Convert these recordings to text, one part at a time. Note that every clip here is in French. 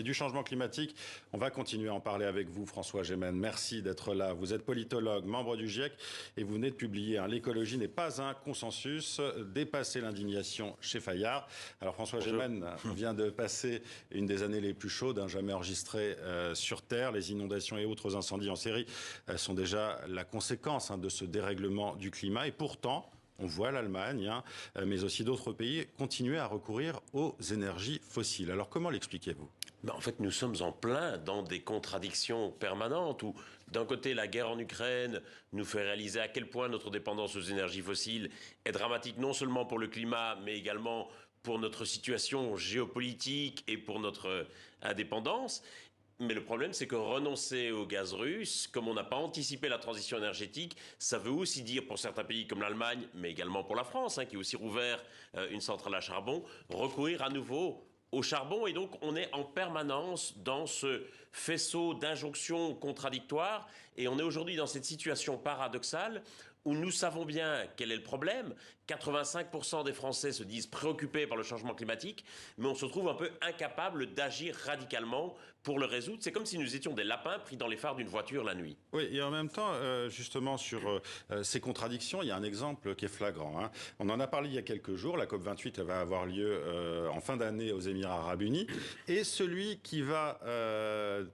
du changement climatique. On va continuer à en parler avec vous, François Gémen. Merci d'être là. Vous êtes politologue, membre du GIEC et vous venez de publier L'écologie n'est pas un consensus, dépasser l'indignation chez Fayard. Alors François Gémen vient de passer une des années les plus chaudes jamais enregistrées sur Terre. Les inondations et autres incendies en série sont déjà la conséquence de ce dérèglement du climat. Et pourtant, on voit l'Allemagne, mais aussi d'autres pays, continuer à recourir aux énergies fossiles. Alors comment l'expliquez-vous ? En fait, nous sommes en plein dans des contradictions permanentes où, d'un côté, la guerre en Ukraine nous fait réaliser à quel point notre dépendance aux énergies fossiles est dramatique, non seulement pour le climat, mais également pour notre situation géopolitique et pour notre indépendance. Mais le problème, c'est que renoncer au gaz russe, comme on n'a pas anticipé la transition énergétique, ça veut aussi dire pour certains pays comme l'Allemagne, mais également pour la France, qui a aussi rouvert une centrale à charbon, recourir à nouveau au charbon. Et donc, on est en permanence dans ce faisceau d'injonctions contradictoires. Et on est aujourd'hui dans cette situation paradoxale où nous savons bien quel est le problème. 85% des Français se disent préoccupés par le changement climatique, mais on se trouve un peu incapable d'agir radicalement pour le résoudre. C'est comme si nous étions des lapins pris dans les phares d'une voiture la nuit. Oui, et en même temps, justement, sur ces contradictions, il y a un exemple qui est flagrant. On en a parlé il y a quelques jours. La COP28 elle va avoir lieu en fin d'année aux Émirats Arabes Unis. Et celui qui va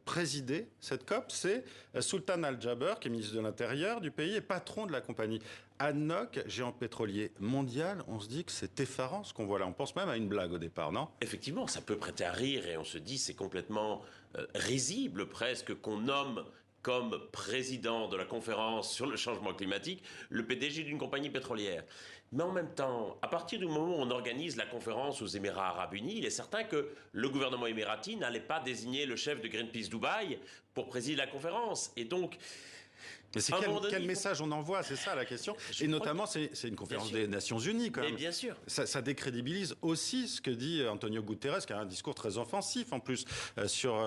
présider cette COP, c'est Sultan Al-Jaber, qui est ministre de l'Intérieur du pays et patron de la compagnie ADNOC, géant pétrolier mondial. On se dit que c'est effarant ce qu'on voit là. On pense même à une blague au départ, non ? Effectivement, ça peut prêter à rire et on se dit c'est complètement risible presque qu'on nomme comme président de la conférence sur le changement climatique le PDG d'une compagnie pétrolière. Mais en même temps, à partir du moment où on organise la conférence aux Émirats Arabes Unis, il est certain que le gouvernement émirati n'allait pas désigner le chef de Greenpeace Dubaï pour présider la conférence. Et donc, mais c'est quel message on envoie, c'est ça la question. Et notamment, c'est une conférence des Nations Unies quand même. Mais bien sûr. Ça décrédibilise aussi ce que dit Antonio Guterres, qui a un discours très offensif en plus sur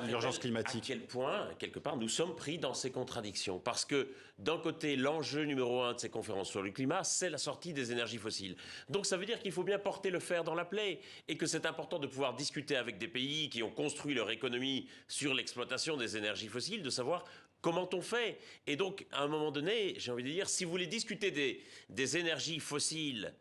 l'urgence climatique. À quel point, quelque part, nous sommes pris dans ces contradictions. Parce que, d'un côté, l'enjeu numéro 1 de ces conférences sur le climat, c'est la sortie des énergies fossiles. Donc ça veut dire qu'il faut bien porter le fer dans la plaie et que c'est important de pouvoir discuter avec des pays qui ont construit leur économie sur l'exploitation des énergies fossiles, de savoir comment on fait. Et donc, à un moment donné, j'ai envie de dire, si vous voulez discuter des énergies fossiles,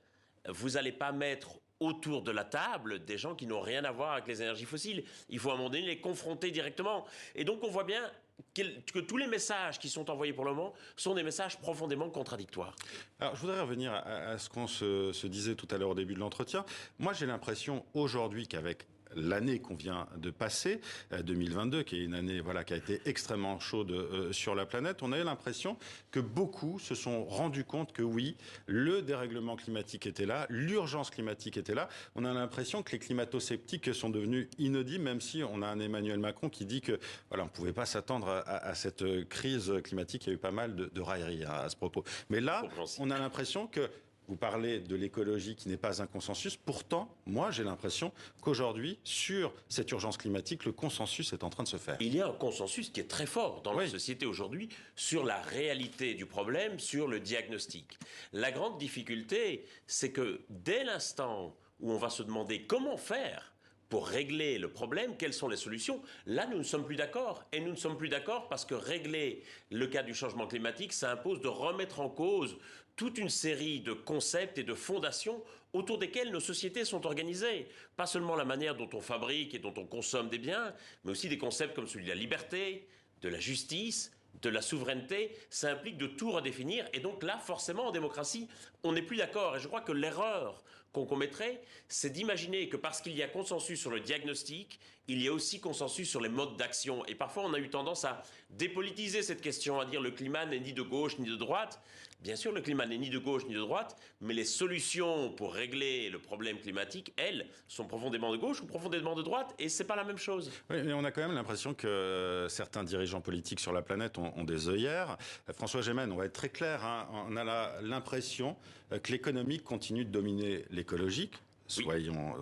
vous n'allez pas mettre autour de la table des gens qui n'ont rien à voir avec les énergies fossiles. Il faut à un moment donné les confronter directement. Et donc, on voit bien que tous les messages qui sont envoyés pour le moment sont des messages profondément contradictoires. Alors, je voudrais revenir à ce qu'on se disait tout à l'heure au début de l'entretien. Moi, j'ai l'impression aujourd'hui qu'avec l'année qu'on vient de passer, 2022, qui est une année qui a été extrêmement chaude sur la planète, on a eu l'impression que beaucoup se sont rendus compte que oui, le dérèglement climatique était là, l'urgence climatique était là. On a l'impression que les climato-sceptiques sont devenus inaudibles, même si on a un Emmanuel Macron qui dit que on ne pouvait pas s'attendre à cette crise climatique. Il y a eu pas mal de railleries à ce propos. Mais là, on a l'impression que vous parlez de l'écologie qui n'est pas un consensus. Pourtant, moi, j'ai l'impression qu'aujourd'hui, sur cette urgence climatique, le consensus est en train de se faire. Il y a un consensus qui est très fort dans la société aujourd'hui sur la réalité du problème, sur le diagnostic. La grande difficulté, c'est que dès l'instant où on va se demander comment faire pour régler le problème, quelles sont les solutions, là, nous ne sommes plus d'accord. Et nous ne sommes plus d'accord parce que régler le cas du changement climatique, ça impose de remettre en cause toute une série de concepts et de fondations autour desquels nos sociétés sont organisées. Pas seulement la manière dont on fabrique et dont on consomme des biens, mais aussi des concepts comme celui de la liberté, de la justice, de la souveraineté. Ça implique de tout redéfinir. Et donc là, forcément, en démocratie, on n'est plus d'accord. Et je crois que l'erreur qu'on commettrait, c'est d'imaginer que parce qu'il y a consensus sur le diagnostic, il y a aussi consensus sur les modes d'action. Et parfois, on a eu tendance à dépolitiser cette question, à dire le climat n'est ni de gauche ni de droite. Bien sûr, le climat n'est ni de gauche ni de droite, mais les solutions pour régler le problème climatique, elles, sont profondément de gauche ou profondément de droite, et c'est pas la même chose. Oui, mais on a quand même l'impression que certains dirigeants politiques sur la planète ont des œillères. François Gémen, on va être très clair, on a l'impression que l'économique continue de dominer l'écologique. Soyons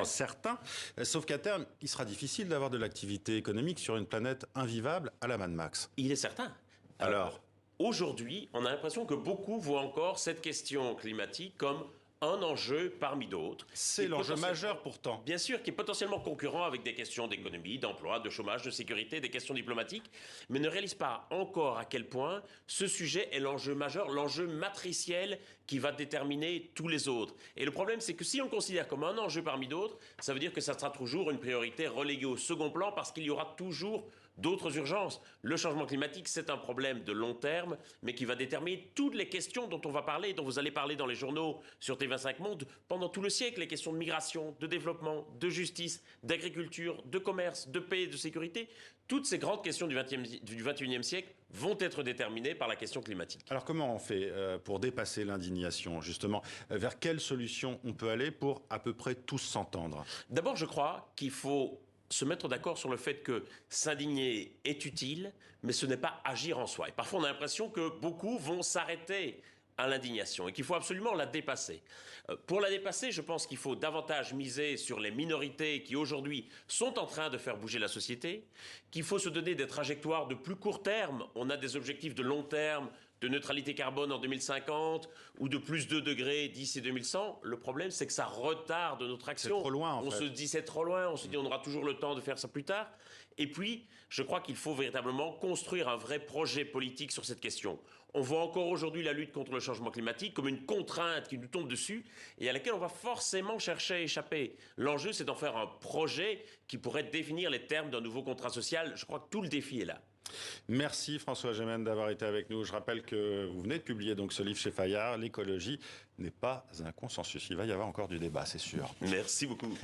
certains. Sauf qu'à terme, il sera difficile d'avoir de l'activité économique sur une planète invivable à la Mad Max. Il est certain. Alors aujourd'hui, on a l'impression que beaucoup voient encore cette question climatique comme un enjeu parmi d'autres. C'est l'enjeu majeur pourtant. Bien sûr, qui est potentiellement concurrent avec des questions d'économie, d'emploi, de chômage, de sécurité, des questions diplomatiques, mais ne réalise pas encore à quel point ce sujet est l'enjeu majeur, l'enjeu matriciel qui va déterminer tous les autres. Et le problème, c'est que si on le considère comme un enjeu parmi d'autres, ça veut dire que ça sera toujours une priorité reléguée au second plan parce qu'il y aura toujours d'autres urgences. Le changement climatique, c'est un problème de long terme, mais qui va déterminer toutes les questions dont on va parler, dont vous allez parler dans les journaux sur TV5 Monde pendant tout le siècle. Les questions de migration, de développement, de justice, d'agriculture, de commerce, de paix, de sécurité. Toutes ces grandes questions du XXIe siècle vont être déterminées par la question climatique. Alors comment on fait pour dépasser l'indignation, justement? Vers quelle solution on peut aller pour à peu près tous s'entendre? D'abord, je crois qu'il faut se mettre d'accord sur le fait que s'indigner est utile, mais ce n'est pas agir en soi. Et parfois, on a l'impression que beaucoup vont s'arrêter à l'indignation et qu'il faut absolument la dépasser. Pour la dépasser, je pense qu'il faut davantage miser sur les minorités qui aujourd'hui sont en train de faire bouger la société, qu'il faut se donner des trajectoires de plus court terme. On a des objectifs de long terme, de neutralité carbone en 2050 ou de plus 2 degrés d'ici 2100. Le problème, c'est que ça retarde notre action. C'est trop loin, en fait. On se dit c'est trop loin, on se dit on aura toujours le temps de faire ça plus tard. Et puis, je crois qu'il faut véritablement construire un vrai projet politique sur cette question. On voit encore aujourd'hui la lutte contre le changement climatique comme une contrainte qui nous tombe dessus et à laquelle on va forcément chercher à échapper. L'enjeu, c'est d'en faire un projet qui pourrait définir les termes d'un nouveau contrat social. Je crois que tout le défi est là. Merci François Gemène d'avoir été avec nous. Je rappelle que vous venez de publier donc ce livre chez Fayard, L'écologie n'est pas un consensus. Il va y avoir encore du débat, c'est sûr. Merci beaucoup.